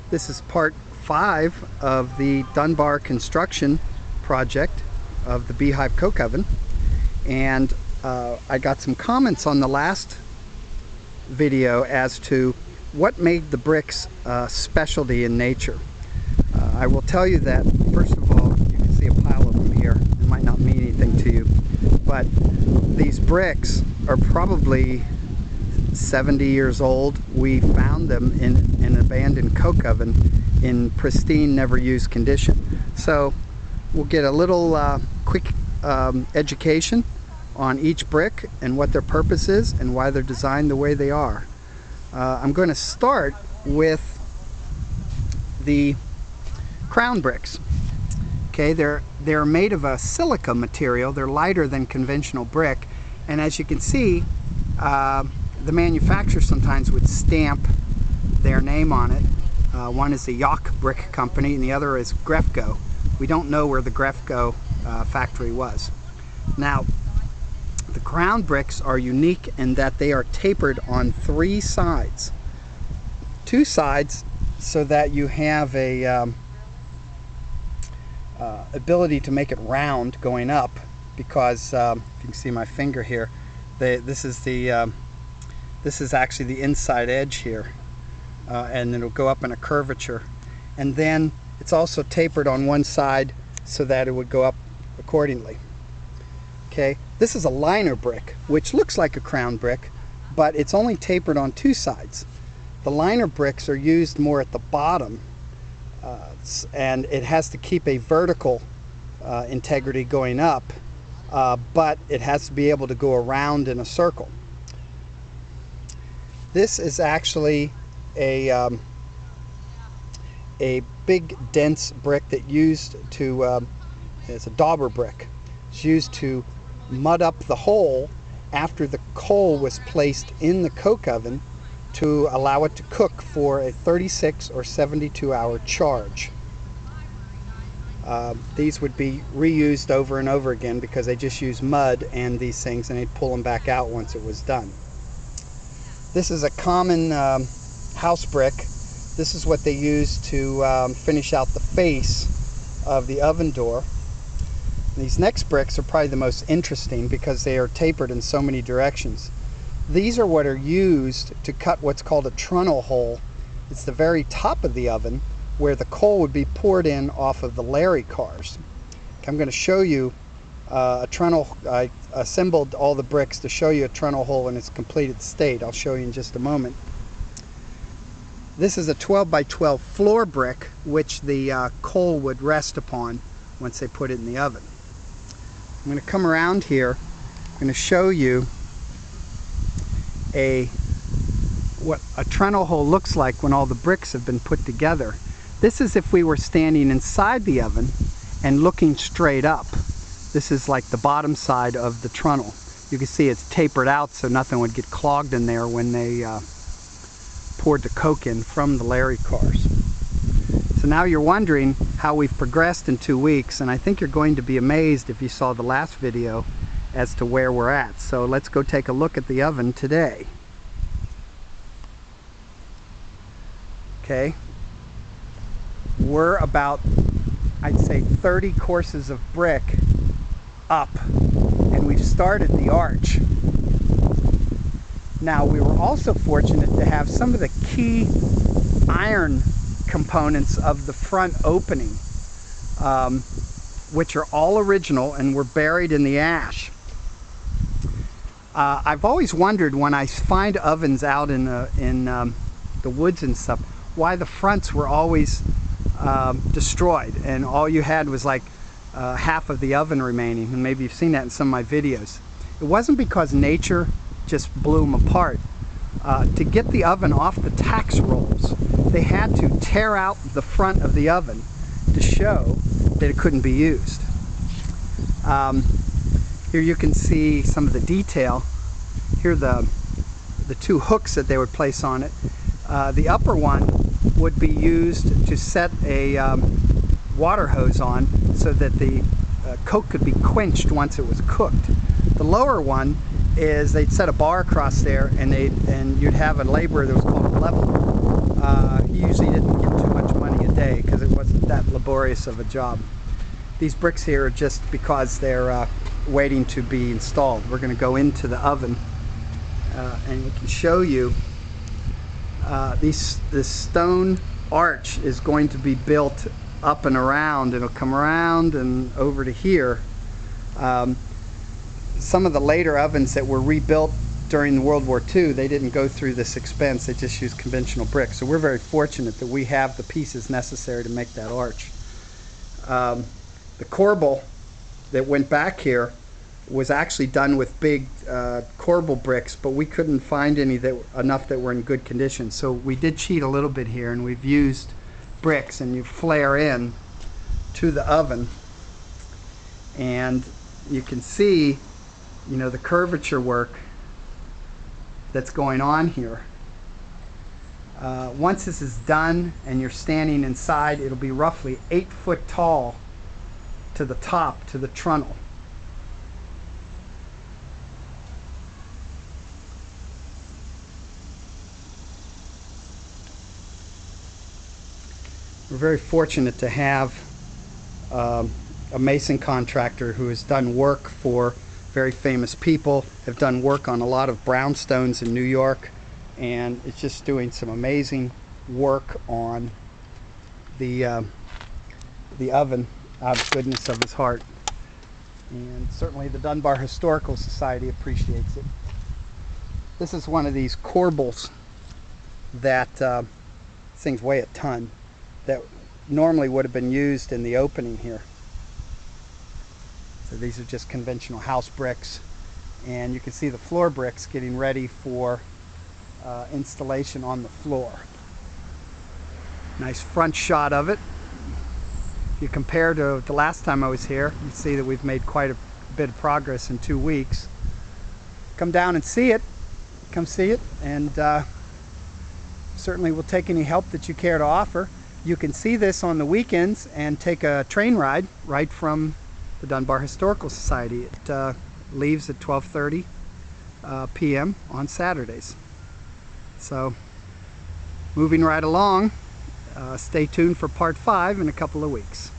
This is part 5 of the Dunbar construction project of the Beehive coke oven, and I got some comments on the last video as to what made the bricks specialty in nature. I will tell you that, first of all, you can see a pile of them here. It might not mean anything to you, but these bricks are probably 70 years old. We found them in an abandoned coke oven in pristine, never used condition. So we'll get a little quick education on each brick and what their purpose is and why they're designed the way they are. I'm going to start with the crown bricks. Okay, they're made of a silica material. They're lighter than conventional brick, and as you can see, the manufacturer sometimes would stamp their name on it. One is the York Brick Company and the other is Grefco. We don't know where the Grefco factory was. Now, the crown bricks are unique in that they are tapered on 3 sides. 2 sides so that you have a ability to make it round going up, because if you can see my finger here, this is actually the inside edge here, and it'll go up in a curvature, and then it's also tapered on one side so that it would go up accordingly. Okay, this is a liner brick, which looks like a crown brick, but it's only tapered on 2 sides. The liner bricks are used more at the bottom, and it has to keep a vertical integrity going up, but it has to be able to go around in a circle. This is actually a big dense brick that used to, it's a dauber brick. It's used to mud up the hole after the coal was placed in the coke oven to allow it to cook for a 36 or 72 hour charge. These would be reused over and over again because they just use mud and these things, and they'd pull them back out once it was done. This is a common house brick. This is what they use to finish out the face of the oven door. These next bricks are probably the most interesting because they are tapered in so many directions. These are what are used to cut what's called a trunnel hole. It's the very top of the oven where the coal would be poured in off of the Larry cars. I'm going to show you a trunnel. I assembled all the bricks to show you a trunnel hole in its completed state. I'll show you in just a moment. This is a 12 by 12 floor brick which the coal would rest upon once they put it in the oven. I'm going to come around here. I'm going to show you what a trunnel hole looks like when all the bricks have been put together. This is if we were standing inside the oven and looking straight up. This is like the bottom side of the trunnel. You can see it's tapered out so nothing would get clogged in there when they poured the coke in from the Larry cars. So now you're wondering how we've progressed in 2 weeks, and I think you're going to be amazed if you saw the last video as to where we're at. So let's go take a look at the oven today. Okay, we're about, I'd say, 30 courses of brick up, and we've started the arch. Now, we were also fortunate to have some of the key iron components of the front opening, which are all original and were buried in the ash. I've always wondered when I find ovens out in the woods and stuff, why the fronts were always destroyed and all you had was like half of the oven remaining, and maybe you've seen that in some of my videos. It wasn't because nature just blew them apart. To get the oven off the tax rolls, they had to tear out the front of the oven to show that it couldn't be used. Here you can see some of the detail. Here are the 2 hooks that they would place on it. The upper one would be used to set a water hose on so that the coke could be quenched once it was cooked. The lower one is they'd set a bar across there, and you'd have a laborer that was called a leveler. He usually didn't get too much that laborious of a job. These bricks here are just because they're waiting to be installed. We're going to go into the oven and we can show you this stone arch is going to be built up and around. It'll come around and over to here. Some of the later ovens that were rebuilt during World War II, they didn't go through this expense. They just used conventional bricks. So we're very fortunate that we have the pieces necessary to make that arch. The corbel that went back here was actually done with big corbel bricks, but we couldn't find any enough that were in good condition. So we did cheat a little bit here, and we've used bricks, and you flare in to the oven, and you can see, you know, the curvature work that's going on here. Once this is done and you're standing inside, it'll be roughly 8 foot tall to the top, to the trunnel. We're very fortunate to have a mason contractor who has done work for very famous people, have done work on a lot of brownstones in New York, and it's just doing some amazing work on the oven out of goodness of his heart. And certainly the Dunbar Historical Society appreciates it. This is one of these corbels that these things weigh a ton, that normally would have been used in the opening here. So these are just conventional house bricks, and you can see the floor bricks getting ready for installation on the floor. Nice front shot of it. If you compare to the last time I was here, you see that we've made quite a bit of progress in 2 weeks. Come down and see it. Come see it, and certainly we'll take any help that you care to offer. You can see this on the weekends and take a train ride right from the Dunbar Historical Society. It leaves at 12:30 p.m. on Saturdays. So, moving right along, stay tuned for part 5 in a couple of weeks.